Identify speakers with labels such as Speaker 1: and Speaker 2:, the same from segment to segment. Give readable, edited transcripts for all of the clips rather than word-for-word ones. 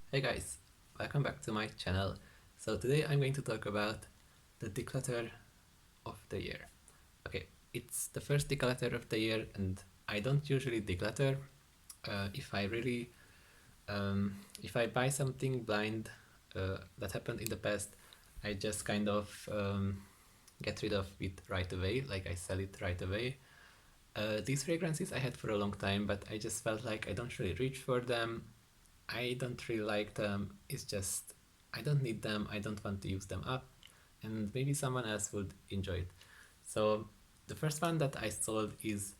Speaker 1: Hey guys, welcome back to my channel. So today I'm going to talk about the declutter of the year. Okay, it's the first declutter of the year and I don't usually declutter. If I really, if I buy something blind that happened in the past, I just kind of get rid of it right away, like I sell it right away. These fragrances I had for a long time, but I just felt like I don't really reach for them. I don't really like them. It's just, I don't need them. I don't want to use them up. And maybe someone else would enjoy it. So the first one that I sold is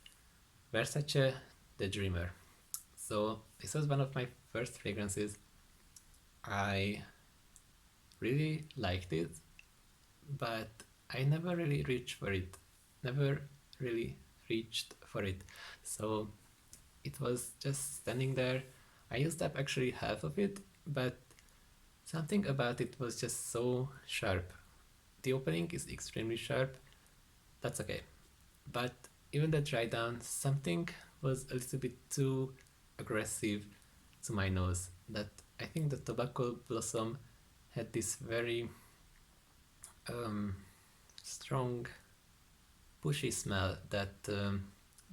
Speaker 1: Versace The Dreamer. So this was one of my first fragrances. I really liked it, but I never really reached for it. Never really reached for it. So it was just standing there. I used up actually half of it, but something about it was just so sharp. The opening is extremely sharp. That's okay. But even the dry down, something was a little bit too aggressive to my nose. That I think the tobacco blossom had this very um, strong, pushy smell that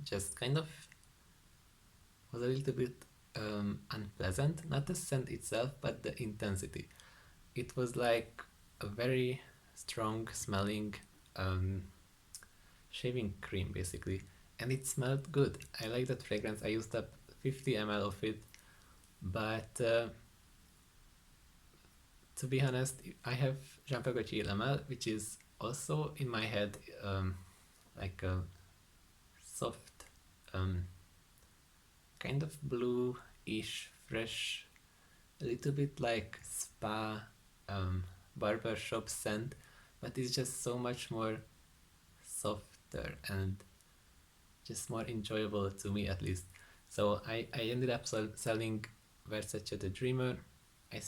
Speaker 1: just kind of was a little bit unpleasant. Not the scent itself, but the intensity. It was like a very strong smelling um, shaving cream basically, and it smelled good. I like that fragrance. I used up 50 ml of it, but to be honest, I have Jean Paul Gaultier Lamel, which is also in my head like a soft, um, kind of blue-ish, fresh, a little bit like spa um, barber shop scent, but it's just so much more softer and just more enjoyable to me at least. So I ended up selling Versace the Dreamer. I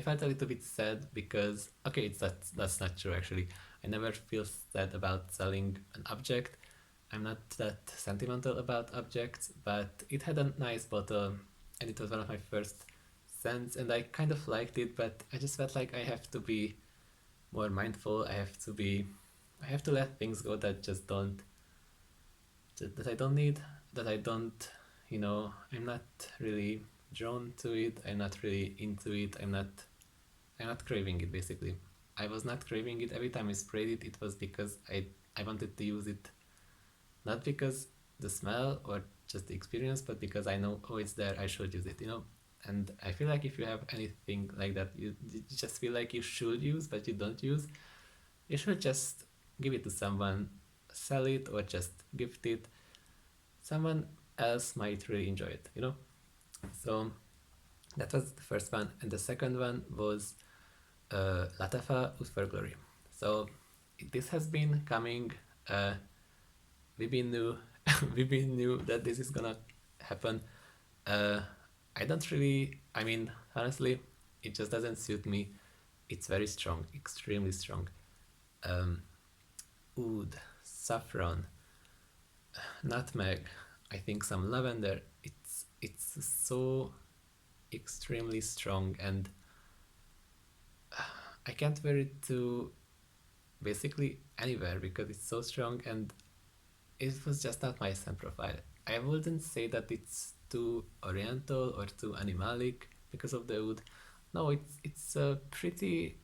Speaker 1: felt a little bit sad because okay, that's not true actually. I never feel sad about selling an object. I'm not that sentimental about objects, but it had a nice bottle and it was one of my first scents and I kind of liked it, but I just felt like I have to be more mindful. I have to let things go that just don't that I don't need, that I don't, I'm not really drawn to it. I'm not really into it. I'm not craving it basically. I was not craving it every time I sprayed it. It was because I wanted to use it, not because the smell or just the experience, but because I know, oh, it's there, I should use it. And I feel like if you have anything like that, you just feel like you should use, but you don't use, you should just give it to someone, sell it, or just gift it. Someone else might really enjoy it. So that was the first one, and the second one was Latafa Ut for Glory. So this has been coming. We've been knew we've been knew that this is gonna happen. Uh, I don't really. I mean, honestly, it just doesn't suit me. It's very strong, extremely strong. Um, Oud, saffron, nutmeg, I think some lavender. It's so extremely strong, and I can't wear it to basically anywhere because it's so strong, and it was just not my scent profile. I wouldn't say that it's too oriental or too animalic because of the wood. No, it's a pretty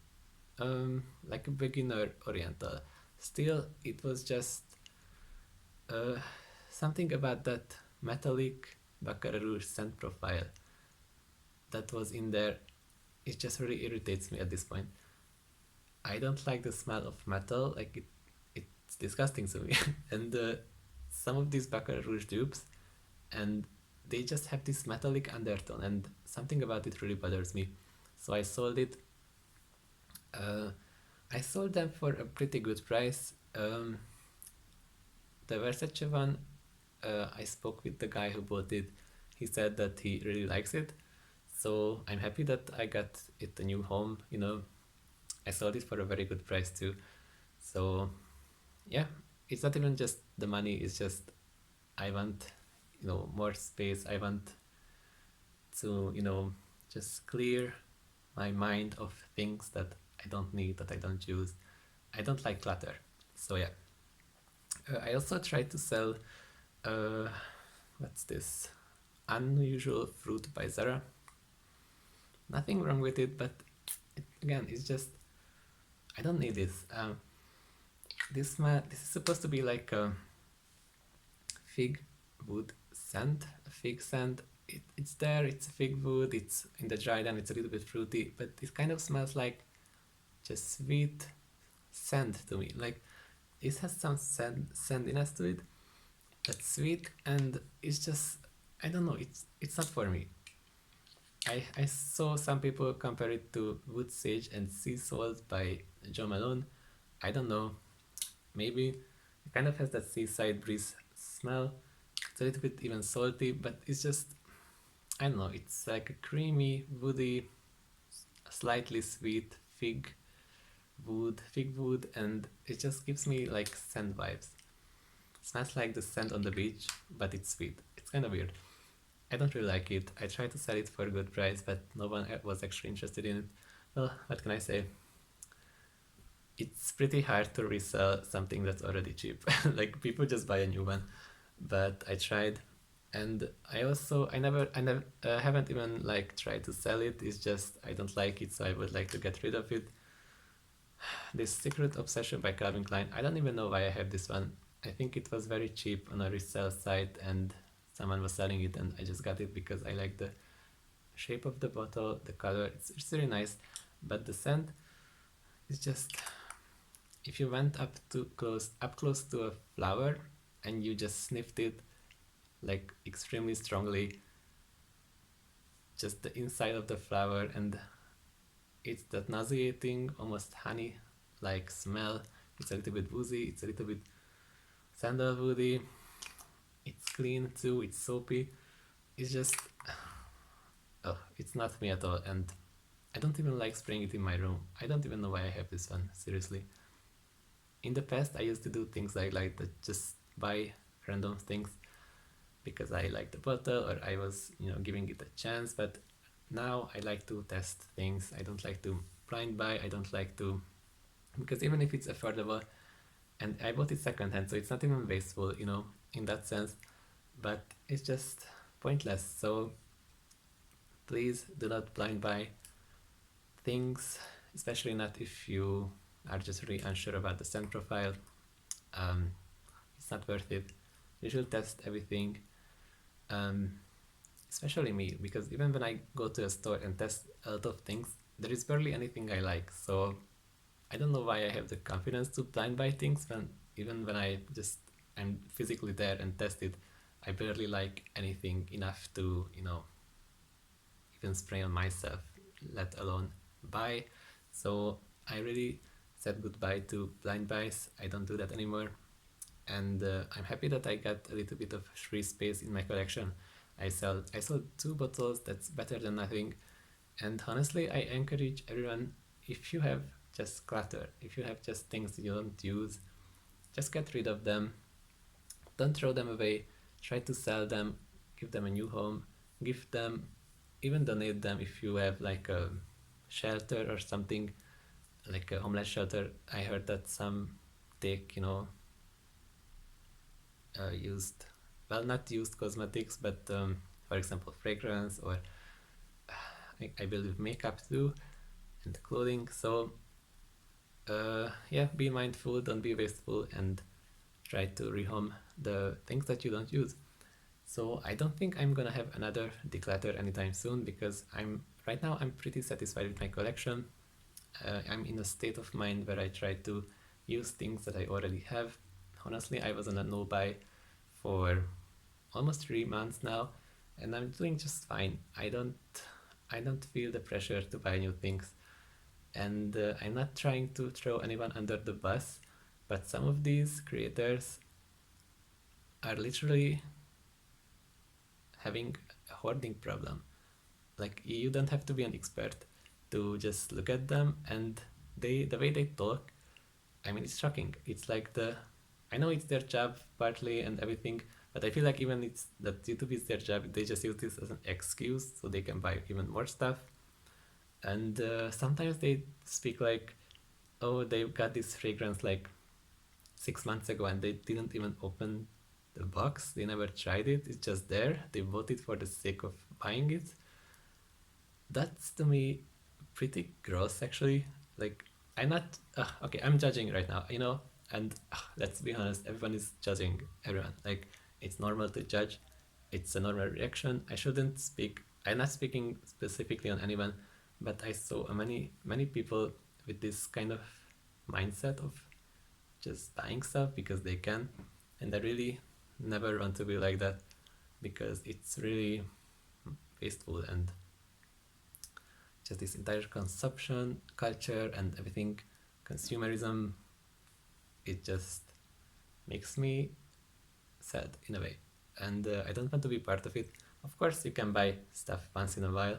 Speaker 1: like a beginner oriental. Still, it was just uh, something about that metallic Baccarat Rouge scent profile that was in there. It just really irritates me at this point. I don't like the smell of metal. Like it's disgusting to me. And some of these Baccarat Rouge dupes, and they just have this metallic undertone, and something about it really bothers me. So I sold it. Uh, I sold them for a pretty good price. The Versace one, I spoke with the guy who bought it. He said that he really likes it. So I'm happy that I got it a new home. I sold it for a very good price too. So yeah, it's not even just the money, it's just I want more space. I want to just clear my mind of things that I don't need, that I don't use. I don't like clutter. So yeah. I also try to sell, uh, what's this? Unusual fruit by Zara. Nothing wrong with it, but again, it's just, I don't need this. This is supposed to be like a fig wood scent, a fig scent. It's there, it's a fig wood, it's in the dry and it's a little bit fruity, but it kind of smells like just sweet sand to me. Like it has some sandiness to it that's sweet, and it's just, I don't know, it's not for me. I saw some people compare it to wood sage and sea salt by Joe Malone. I don't know, maybe it kind of has that seaside breeze smell. It's a little bit even salty, but it's just, I don't know, it's like a creamy, woody, slightly sweet fig wood, and it just gives me like sand vibes. It smells like the sand on the beach, but it's sweet. It's kind of weird. I don't really like it. I tried to sell it for a good price, but no one was actually interested in it. Well, what can I say? It's pretty hard to resell something that's already cheap. Like people just buy a new one. But I tried, and I never haven't even like tried to sell it. It's just I don't like it, so I would like to get rid of it. This Secret Obsession by Calvin Klein. I don't even know why I have this one. I think it was very cheap on a resale site, and someone was selling it, and I just got it because I like the shape of the bottle, the color. It's really nice, but the scent is just, if you went up close to a flower and you just sniffed it like extremely strongly, just the inside of the flower, and it's that nauseating, almost honey like smell. It's a little bit woozy, it's a little bit sandalwoody, it's clean too, it's soapy. It's just, oh, it's not me at all, and I don't even like spraying it in my room. I don't even know why I have this one, seriously. In the past, I used to do things like that, just buy random things because I like the bottle or I was, giving it a chance. But now I like to test things. I don't like to blind buy. I don't like to, because even if it's affordable, and I bought it secondhand, so it's not even wasteful, in that sense. But it's just pointless. So please do not blind buy things, especially not if you are just really unsure about the scent profile. It's not worth it. You should test everything, um, especially me, because even when I go to a store and test a lot of things, there is barely anything I like. So I don't know why I have the confidence to blind buy things when even when I'm physically there and test it, I barely like anything enough to even spray on myself, let alone buy. So I really said goodbye to blind buys. I don't do that anymore, and I'm happy that I got a little bit of free space in my collection. I sold 2 bottles. That's better than nothing. And honestly, I encourage everyone, if you have just clutter, if you have just things you don't use, just get rid of them. Don't throw them away. Try to sell them, give them a new home, give them, even donate them if you have like a shelter or something, like a homeless shelter. I heard that some take, used, well, not used cosmetics, but for example, fragrance, or I believe makeup too, and clothing. So yeah, be mindful, don't be wasteful, and try to rehome the things that you don't use. So I don't think I'm gonna have another declutter anytime soon, because right now I'm pretty satisfied with my collection. I'm in a state of mind where I try to use things that I already have. Honestly, I was on a no buy for almost 3 months now, and I'm doing just fine. I don't feel the pressure to buy new things, and I'm not trying to throw anyone under the bus, but some of these creators are literally having a hoarding problem. Like, you don't have to be an expert to just look at them, and the way they talk, I mean, it's shocking. It's like I know it's their job partly and everything, But I feel like even it's that YouTube is their job, they just use this as an excuse so they can buy even more stuff. And sometimes they speak like, oh, they got this fragrance like 6 months ago and they didn't even open the box. They never tried it. It's just there. They bought it for the sake of buying it. That's to me pretty gross, actually. Like, I'm not. Okay, I'm judging right now, and let's be honest, everyone is judging everyone. Like, it's normal to judge, it's a normal reaction. I shouldn't speak. I'm not speaking specifically on anyone, but I saw many people with this kind of mindset of just buying stuff because they can, and I really never want to be like that because it's really wasteful and just this entire consumption culture and everything, consumerism, it just makes me sad in a way, and I don't want to be part of it. Of course you can buy stuff once in a while,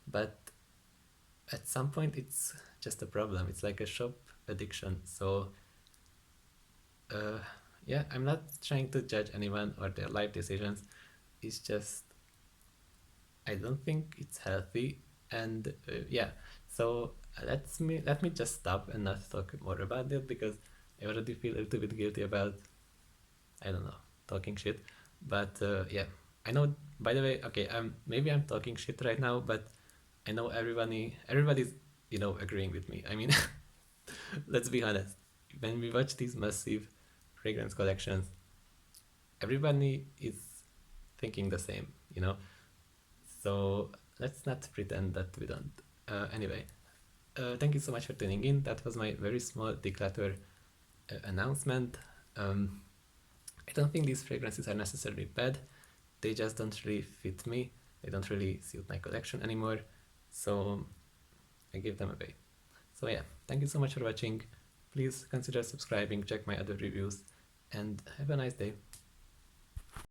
Speaker 1: but at some point it's just a problem. It's like a shop addiction. So uh, yeah, I'm not trying to judge anyone or their life decisions. It's just I don't think it's healthy, and yeah. So let me just stop and not talk more about it because I already feel a little bit guilty about, I don't know, talking shit. But yeah, I know. By the way, okay, maybe I'm talking shit right now, but I know everybody's agreeing with me. I mean, let's be honest. When we watch these massive fragrance collections, everybody is thinking the same, So let's not pretend that we don't. Anyway, thank you so much for tuning in. That was my very small declutter announcement. I don't think these fragrances are necessarily bad. They just don't really fit me. They don't really suit my collection anymore. So I give them away. So yeah, thank you so much for watching. Please consider subscribing, check my other reviews, and have a nice day.